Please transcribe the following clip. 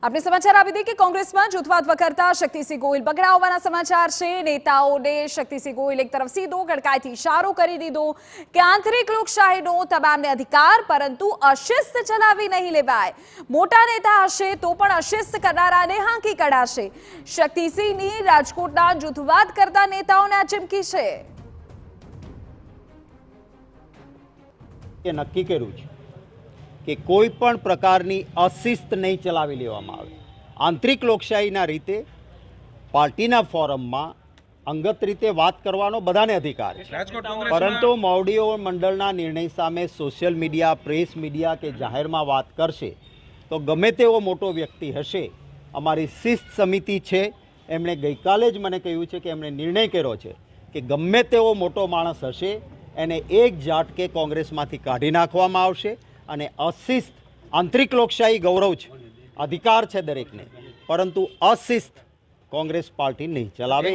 આપણે સમાચાર આપી દઈએ કે કોંગ્રેસમાં જૂથવાદ વકરતા શક્તિસિંહ ગોહિલ બગડા હોવાના સમાચાર છે। નેતાઓને શક્તિસિંહ ગોહિલ એક તરફ સીધો ગડકાઈથી ઇશારો કરી દીધો કે આંતરિક લોકશાહીનો તમામને અધિકાર, પરંતુ અશિસ્ત ચલાવી નહીં લેવાય। મોટા નેતા હશે તો પણ અશિસ્ત કરનારાને હાંકી કઢાશે। શક્તિસિંહની રાજકોટના જૂથવાદ કરતા નેતાઓને આ ચીમકી છે। નક્કી કર્યું છે કે કોઈ પણ પ્રકારની અશિસ્ત નહીં ચલાવી લેવામાં આવે। આંતરિક લોકશાહીના રીતે પાર્ટીના ફોરમમાં અંગત રીતે વાત કરવાનો બધાને અધિકાર છે, પરંતુ મોવડીઓ મંડળના નિર્ણય સામે સોશિયલ મીડિયા, પ્રેસ મીડિયા કે જાહેરમાં વાત કરશે તો ગમે તેવો મોટો વ્યક્તિ હશે, અમારી શિસ્ત સમિતિ છે, એમણે ગઈકાલે જ મને કહ્યું છે કે એમણે નિર્ણય કર્યો છે કે ગમે તેવો મોટો માણસ હશે એને એક ઝાટકે કોંગ્રેસમાંથી કાઢી નાખવામાં આવશે। અને અશિસ્ત, આંતરિક લોકશાહી ગૌરવ છે, અધિકાર છે દરેકને, પરંતુ અશિસ્ત કોંગ્રેસ પાર્ટી નહીં ચલાવે।